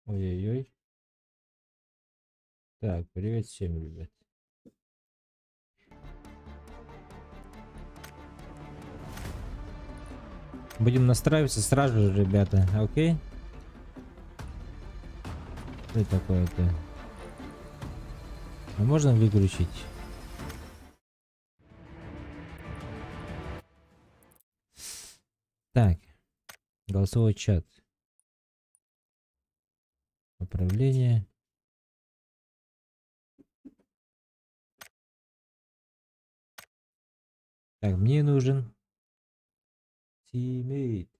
Ой-ой-ой. Так, привет всем, ребят. Будем настраиваться сразу же, ребята, окей? Что это такое-то? А можно выключить? Так, голосовой чат. Управление. Так, мне нужен тиммейт.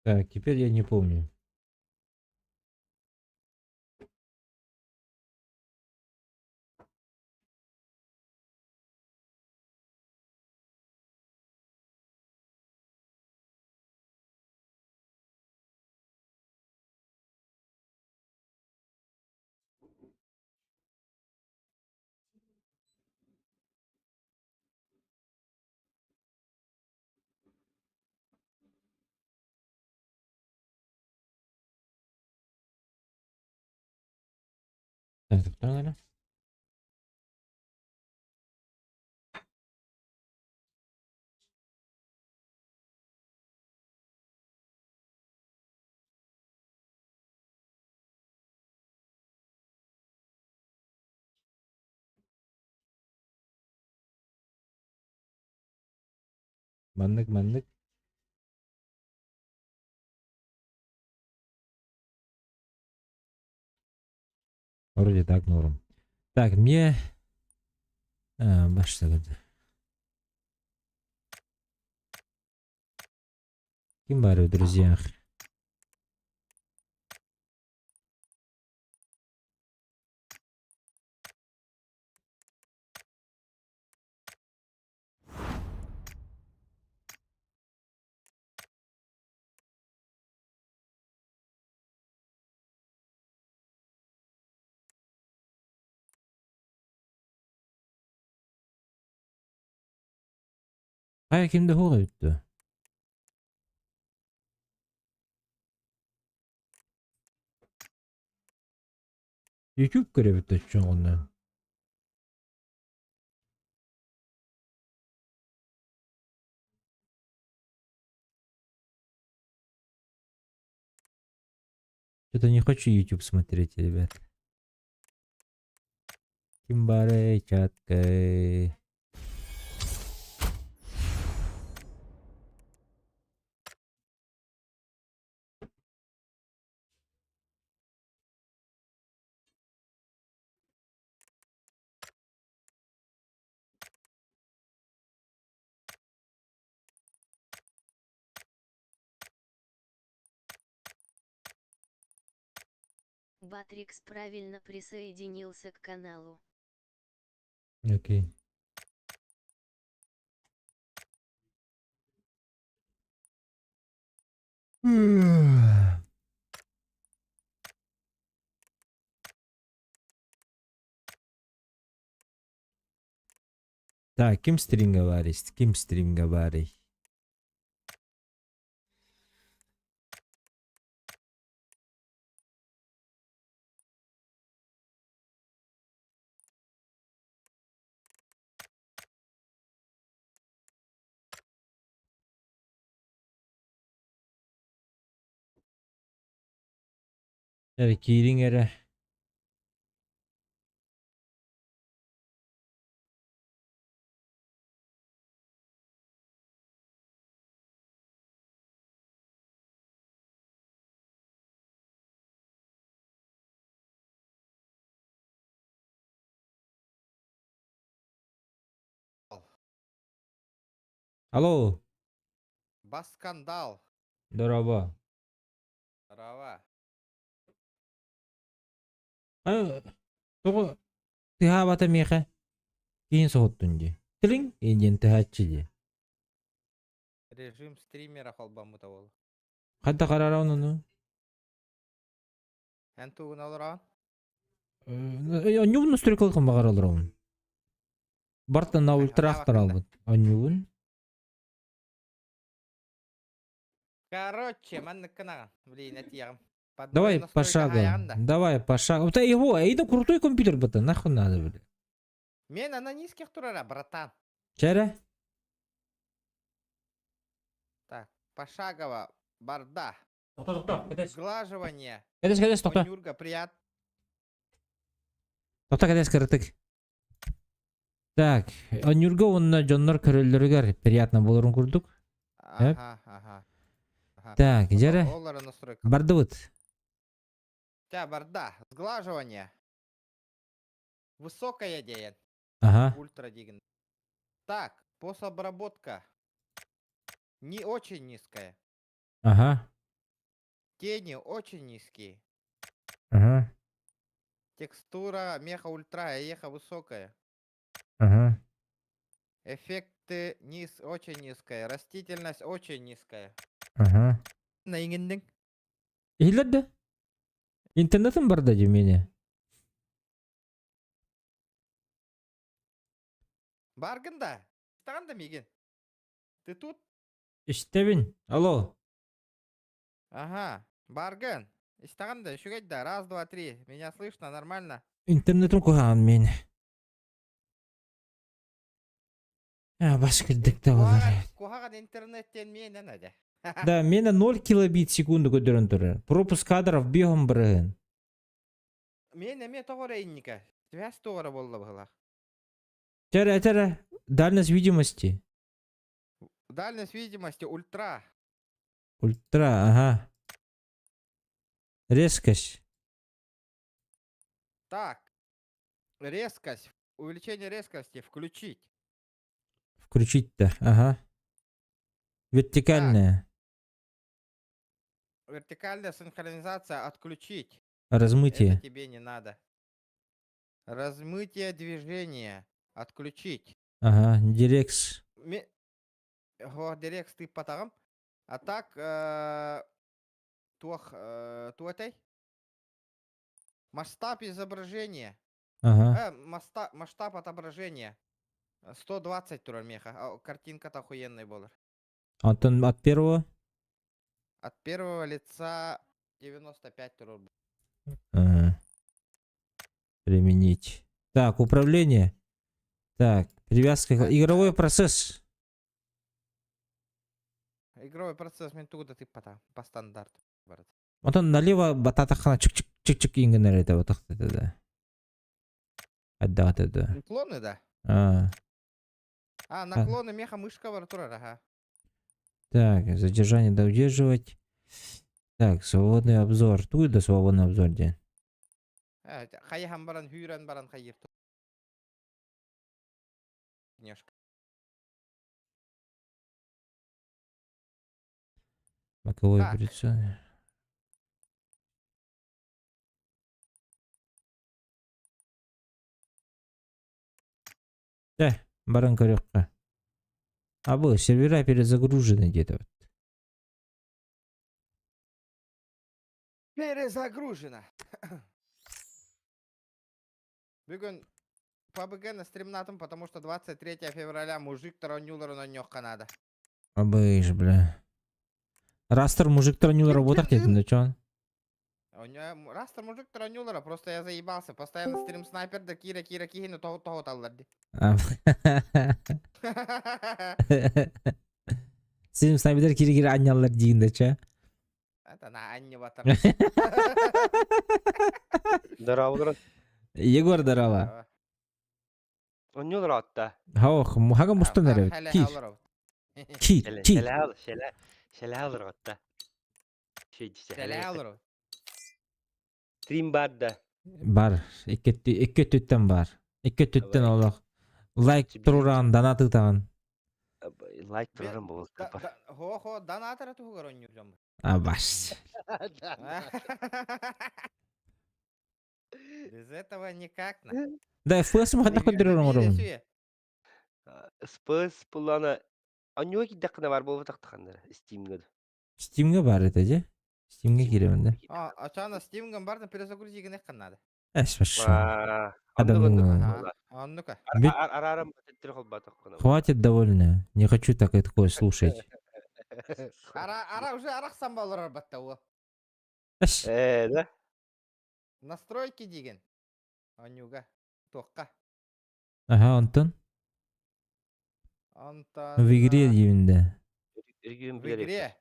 Так, теперь я не помню. Так, кто, наверное? Маннык, маннык. Вроде так, норм. Так, мне... Başladı. Кем барю, друзья? Ай, kimde hol öttü? YouTube görevi taşıyor ondan. Что-то не хочу YouTube смотреть, ребят. Кимбарей, чаткой. Батрикс правильно присоединился к каналу. Окей. Так, kim stringa varis? Kim stringa vari? Evet, kiringere. Алло, Баскандал. здорово. Здорово. Тоғы тыға бата меха. Кейін соғыттын де. Тілің, енден тыхатчы де. Режим стримера холбамыта ол. Қадда қарарауын оны. Әнтуғын алыран. Анюбын настройкалықын бағар алырауын. Барта на ультрахтар албыт. Анюбын. Короче, мен ныккынаған. Блин, әтияғым. Давай пошагово. Давай пошагово. Вот его, это крутой компьютер, бата. Нахуй надо, бля. Мен ана низких турара, братан. Чәрі? Так, пошагово. Барда. Тоқта. Сглаживание. Кәдес, тоқта. Конюрга, прият. Тоқта кәдес кірдік. Так, Анюрга онына жоннар көрелерігер. Приятно болырын көрдік. Ага. Так, жәрі. Олары настройка. Барды бұд. Тя, барда. Сглаживание. Высокая деян. Ага, Ультра деген. Так, пособработка. Не очень низкая. ага, Тени очень низкие. ага, Текстура меха ультра, еха высокая. ага. Эффекты очень низкая. Растительность очень низкая. Ага. На ингендинг. Ийлерді? Интернетім барда же мені. Баргында. Стағанда меген. Ты тут? Іштебін. Алло. Ага. Баргын. Стағанда шугайда. Раз, два, три. Меня слышно нормально? Интернетім қойған мені. Баш кірдік та болар. Кухаған интернеттен мен әнәді. Да, мені 0 килобит секунду көдерін тұры. Пропуск кадров бігім бірігін. Мен әме тоғыра инника. Связь тоғыра болды бұғылақ. Тәрі. Дальность видимости. Дальность видимости ультра. Ультра, ага. Резкость. Так. Резкость. Увеличение резкости включить. Включить-то, ага. Вертикальная. Вертикальная синхронизация отключить. Размытие. Это тебе не надо. Размытие движения отключить. Ага, дирекс. Дирекс ты потом. А так туатай. Масштаб изображения. Ага. Масштаб отображения. 120 турар меха. Картинка-то охуенная была. От первого? От первого лица 95 турар. Ага. Применить. Так, управление. Так, привязка. Игровой процесс. Игровой процесс мен тугуда ты по стандарту. Вот он налево бататахана чик-чик-чик ингенер это вот это да. Отдат это. Наклоны, да? А. Наклоны меха мышка вартура, ага. Так, задержание да удерживать. Так, свободный обзор. Тут да свободный обзор день. Хаяхам баран, хюран баран хайир. Книжка. Боковое Так. операционное. Да, баран корёвка. А вы, сервера перезагружены где-то. Перезагружено. Бүгін PUBG на стримнатом, потому что 23 февраля мужик таранюлар на нёх Канада. Абыш, бля. Растер мужик тронил работать, это на чё? Растер мужик таранюлара, просто я заебался. Постоянно стрим снайпер, да кира кихину того талларди. Сен снайпер кири анялар дейінді, ча? Это на Анне батар. Здорово, брат. Егор, здорово. Он не рад-то. Хаух, мухага мустанарев. Кит. Шеле рад-то. Шеле Стрим бар-да. Бар, екі түттен бар. Екі түттен олық. Лайк тұрған, донаты таған. Лайк тұрарым бұл капар. Хо, донатора тугар оннюржам. А баш. Без этого никак. Да, FPS махата көндөрөр оңорум. Спыс бұланы... Оннюға киддақына бар болып тақтықандар. Steam'ға. Steam'ге бар это же. Steam'ге киремін да. Ачана Steam'ган барды перезагрузиген екқан надо. Эш баш. Адамның... Ну-ка. Арарам бәттері қол батыққына. Хватит довольно. Не хочу так такое слушать. Ара уже арақсан балар батта о. Эш. Да? Настройки деген. Оннюга. Тоққа. Ага, Антон. Антон. В игре деймін. Үрген В білер игре.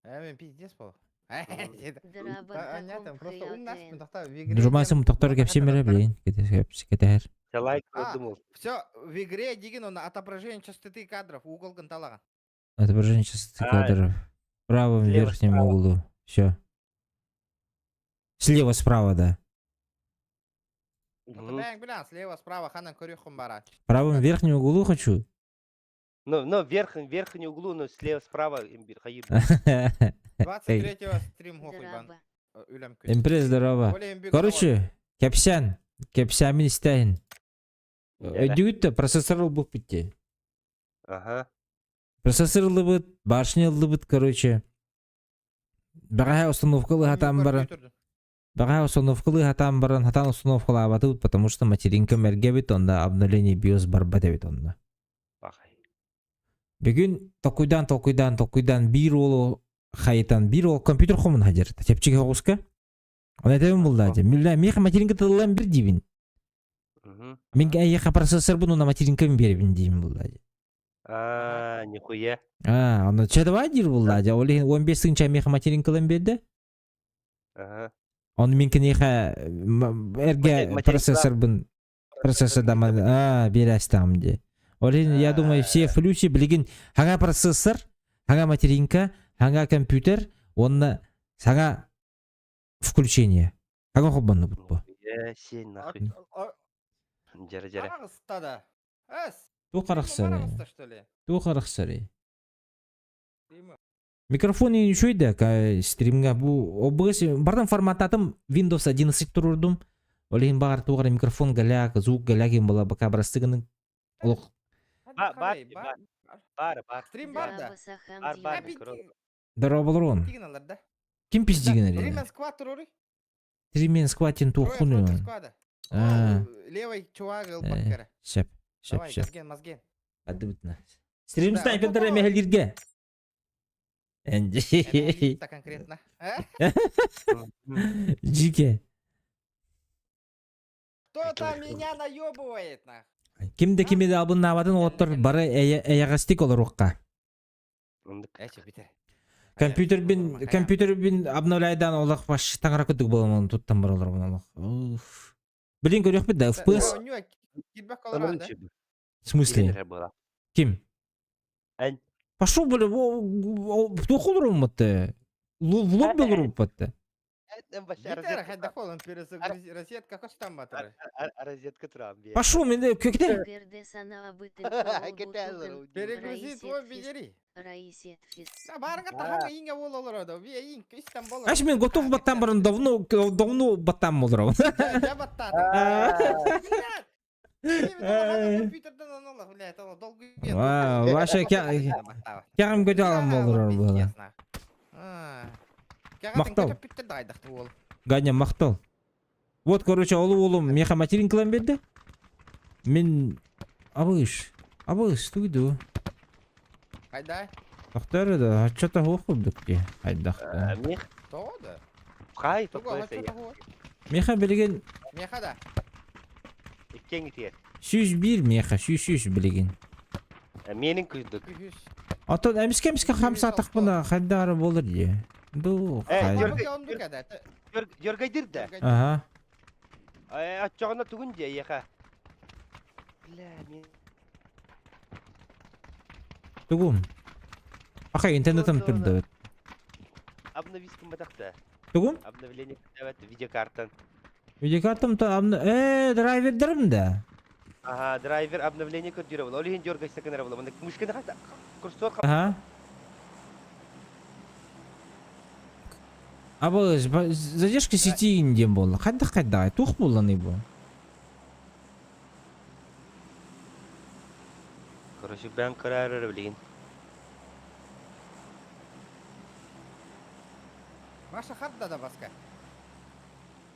Мен пиздец бол. Драба Понятно, каком просто умнаш хеятен. тақта в игре. Durmasın muhtaktör кепсем бере білейін. Кетер. Лайк А, қылдым ол. Все, в игре деген он отображение частоты кадров, угол ганталага. Отображение частоты кадров. В правом Слева, верхнем справа. углу. Все. Слева, справа, да. Бәң білән, слева, справа, ханан көріқым бара. В правом верхнем углу хочу. Ну, верхний углу, но слева, справа, имбир, хаир. 23-го стрим хохуй бан. Драба. Үлем көз. Импресс, здорово. Короче, кепсямин істәйін. Өйдігітті процессорлы бұқ бітті. Ага. Процессорлы бұд, башнелы бұд, короче. Баға установкалы хатам барын. Баға установкалы хатам барын, хатан установкалы абаты бұд, потому что материнка мәрге бит, онда обновление BIOS бар бәді бит онда. Бақай. Бүгін тоқуйдан бір олу хайытан, бір ол компьютер қомын хадер. Тепчеге оғызка. Оны айтайын бұл даде. Меха материнка тылылан бір дейбін. Мен әйеқа процессор бұн, оны материнка мен беребін дейбін бұл даде. Нихуя. Оны чадыва дейір бұл даде. Олы 15-ін чай меха материнкалан берді. Ага. Оны менкі неха әрге процессор бұн. Процессор да берәстам де. Олы, я думаю, все в плюсе білген хаңа процессор, хаңа материнка, хаңа компьютер, онна хаңа включение. Хаңа хоббанны бұд бұ. Сен нахуй. Жара. Қарағыста да. Әс. Ту қарақсары. Қарағыста, что ли? Ту қарақсары. Деймі? Микрофон ең шойды, стримға бұл OBS, бардым формататым Windows 11 тұрырдым. Олейін бағар туғары микрофон галяк, звук галякин бола бака барастығының. Олық. Бар. Стрим бар да. Драба сахан Бар, бар. диян. Дара болыр он. Тиген алар да. Ким пиздеген Тримен әрі? сквад тұрыры. Тримен скватин туқуны он. Левый чувак ылпаккара. Шеп. Давай, мазген. Ады бітіна. Стрим снайпердер әмәхелдерге. Әнде. Конкретно. Жике. Кто там меня наебывает, нах? Кимде кимде абын навадын оттыр бары әяғастик олар оққа. Битер. Компьютер бин обновляйдан олақ баш таңыра көтік боламын туттан бар олар бұны олақ. Білін көрек бі да, FPS? В смысле? Ким? Эн. Пошел, бля, тоқыл ұрым бұтты. В лоб бел ұрым бұтты. Битер, хай дахолын перезагрузи. Розетка костан батыры. Розетка тұрам. Пошел, менде көкте. Берде санава бытын Перегрузи твой бедери. Раисет фис. Барга таханга инга бол олар да. Ви ин кистан бол. Аш мен готов баттан барын давно баттан болдырам. Я баттан. Компьютерден анала, блядь, это долго. Ваша кягым көте алам болдырар бұл. Мақтал. Ганя мақтал. Вот, короче, олым меха материнкалан берді. Мен абыш, туйду. Хайдай. Ақтары да, что-то оқылдық ке. Хайдақты. Мех. Тода. Қай, Туга, топайса. Меха білген Меха да. Иккен кетер. 101 меха, 100 білген. Менің күздік. Атын әміске хамсатық бұна хайдары болыр де. Ду, хай. Жөргайдыр да. Ага. Атчағына түгін де, еқа. Бля, мен... Тугум. Ахай, интернетім түрді. Обновискім батақты. Тугум? Обновление күтәвәтті видеокартан. Видеокартым то драйвердерім да. Ага, драйвер обновление кодировал. Олихин дергай секонировал. Мушкина хата. Курсор Ага. Абыз, задержка сети индем болды. Қайда, туқ боланы бұл. Короче, ben kararı bileyim. Маша хатта да баска.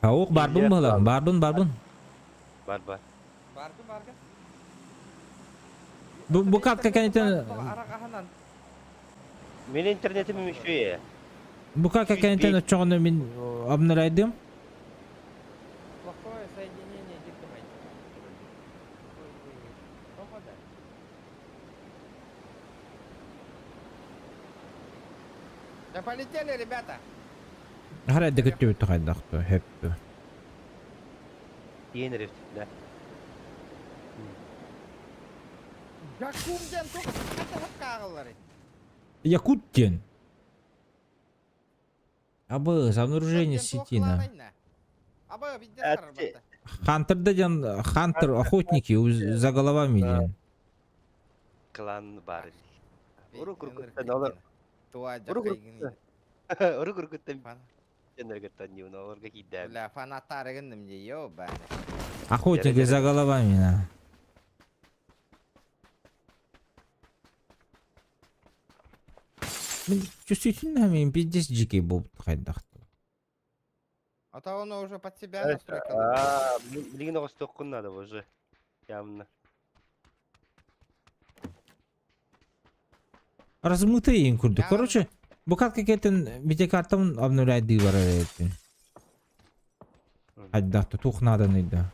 Ауық, барбын Билет бұла, алды. барбын. Бар. Барды. Bu kartka kaniten, Benim internetim üşüyor. bu kartka kaniten uçağını ben abnıraydım. Плохое соединение диктовать. Прохода. Да полетели, ребята. Herhalde kötü bir tıkaydaktı, hep. Yeni riftler. Jakkumden çok hep kağılları. Якутен. Абыз, обнаружение сети на. Абы бидде Әтте. сарбатта. Хантерда жан, Хантер охотники за головами ден. Klan var. Uru kurkuttan olur. Туа Uru жакайгын. kurkuttan. Uru kurkuttan. Jennergettan yun olur ki gider. Бля, фанаттары гындым же, ёбаны. Охотники за головами на. Мен чувствительно мен пиздец жеке болып tıkaydaktı. А то он уже под себя настройка. Блин, его столько надо уже. Явно. Размытые им курды. Короче, bu kartka keten bir tek kartımın abnuraydığı var öyle. Haydakты, тухнадынıydı.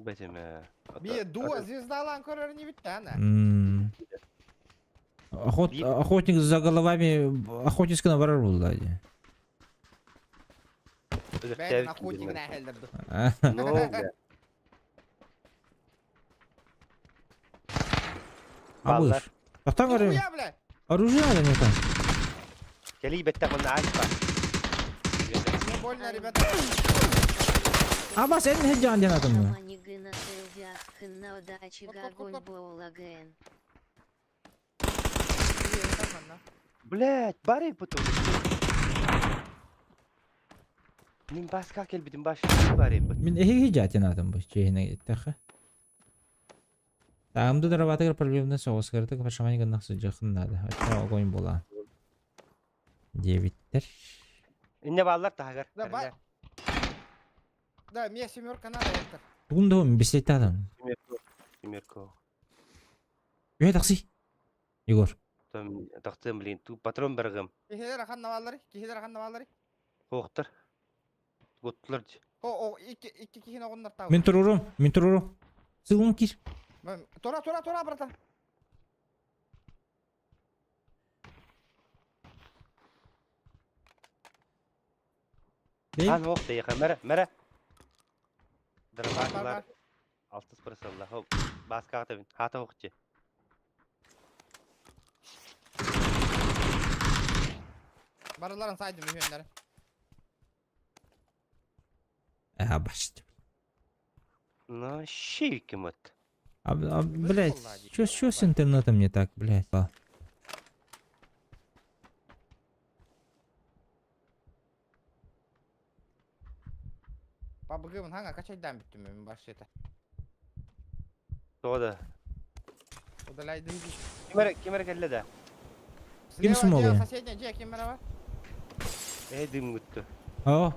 Бәтеме. Бие дуа звездалан көрөр не битти ана. Охотник за головами охотницкий варар болды. Бәйдин охотнигин әхелдирди. Абыш. Тоқтан көрі. Нихуя, бля. Оружие надо мне там. Кели беттен оны альфа. Мне больно, ребята. Аба sen ne can canadın mı? Романи гына сылзях хынна удачи гагонь боулаген. Блять, барай потом. Min başka kelbidin başka baray потом. Мен эге жатынадым bu şeyine gitti. Тамды дырабатыгар проблемны соғыс кырдык пашамай гыннак жақын надо. Ача огонь бола. Дебиттер. İnne bağlar tahagar. Да, ба. Да, мне семерка надо, Эктор. Бүгін де мен бес айтадым. Семерко. Үй такси. Егор. Там тақтым блин, ту патрон бергім. Кихилер ахан навалары. Хоқтыр. Готлар. О, iki кихин оғындар тау. Мен тұрурум. Сылым кир. Тора, братан. Хан хоқты яқа, мәре. Бар. Дырбақлар. 60% Allah. Хоп. Басқа атабын. Хата хоқты. Барыларын сайдым үйендері. Başladı. Ну, щейки мот. Блять, что с интернетом не так, блять? Бабығымын хаңа качайдан біттім мен баш ета. Тода. Удалайды иди. Кемер келді да. Kimsin Слева, oluyor? соседняя, где кемера бар? Дым күтті. Aa.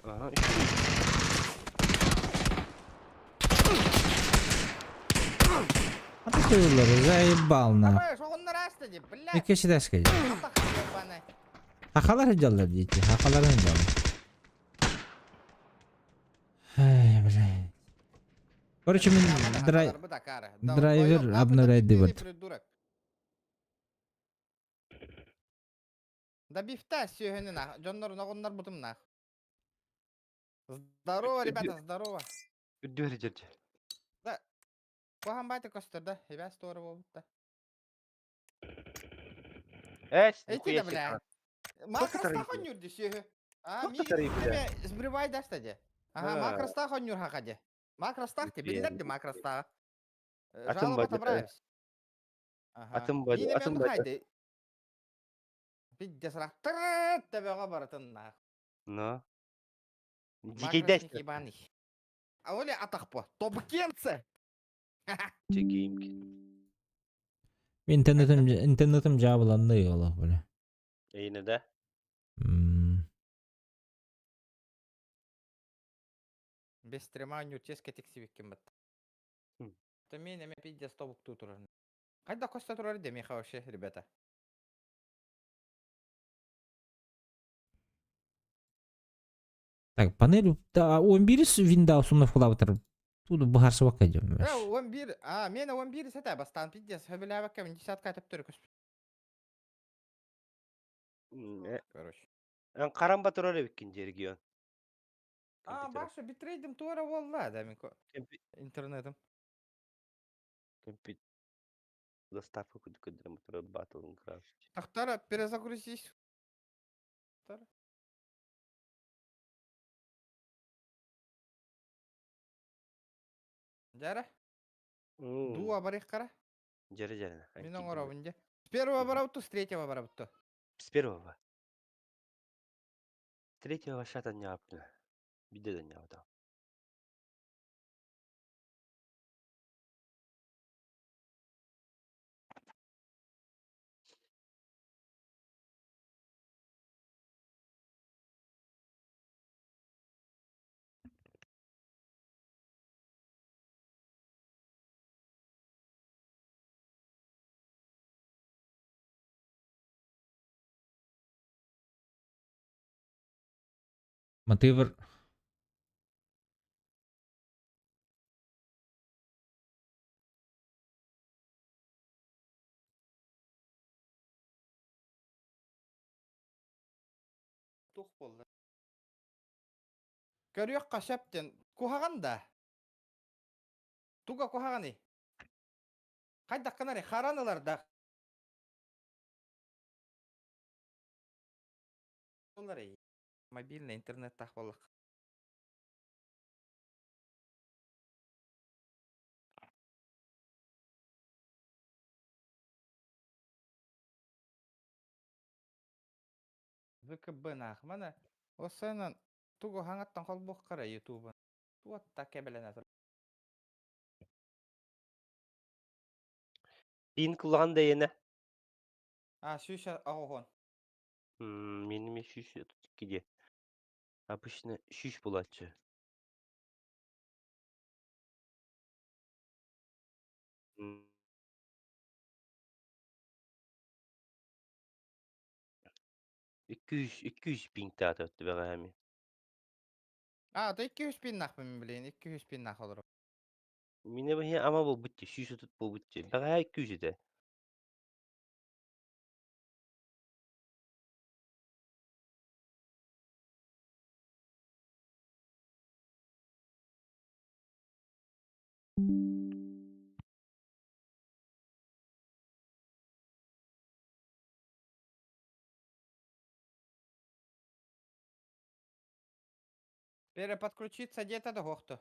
Ага, А ты кыллары заебал на. Абай, шоғындар асты деп, бля. Икеши дашка. Атақ ебаны. Хакалар жаллар дейти. Хакаларын жал. Ай, блядь. Короче, мен драйвер обновляйды вот. Да бифта сүйені нах. Жондар оғындар бұтым нах. Здорово, ребята, здорово. Үдді бері жерде. Кохан байды көстірді. Ебәс тоғыры болыпты. Әш, Эти да, бля. Макрос тақын үрді сүйі. А, Çok da tarayıp da. збривай да стаде. Ага, Ha. макростах он нюрха хаде. Макростах те, Bilmiyorum. билдерди макростах. Atın Жалоба bacı. табраевс. Ага. Atın bacı. Мине мен Atın bacı. хайды. Пидде срак. Тырыт табега баратын нах. No. Макрос не Дикейдәш. ебаный. А оли атақ по. Тобыкенцы. Çekeyim ki. интернетим жабыланды ола боле. Yine de. Без трема нютеске тексибиккен бат. Хм. То мен эме пидде стобук тутуран. Кайда коста турар демеха вообще, ребята? Так, панель 11 Windows'un флаутер. Туду бахарсы вакка жем. он бир. А, мен он бир сета бастан пидде сөбеләбәк кем десятка теп төркөс. Короче. Karamba turare bikin jergiyon. А, башы битрейдим туара волла да мен интернетим. Компьютер. Доставка куда мотора батл краш. Тахтара перезагрузись. Тахтара. Жара? Дуа барих кара? Жаре. Минон оробунде. С первого барабуту, с третьего барабуту. С первого. С третьего шата не апна. Биде да не апна. Мотивер. Тух болды. Көрüyor қашаптен. Кухаган да. Туга кухаганы. Қайда қанаре харанылар да. Олар мобильный интернет тахвалық. ВКБ нах. Мана осынан туго хаңаттан қолбоқ қара ютубын. Туатта кебелен атыр. Пин kulağan da yine. А, шүйші ағуғын. Benim şiş tutuk gidiyor. Обычно şiş bulatçı. Hmm. 200 ping data öttü be gami. А, то 200 пин нах мен білейін. 200 пин нах olur. Mine bu ama bu bütçe. Şiş tut bu bütçe. Be 200 de. Переподключиться где-то до гохту.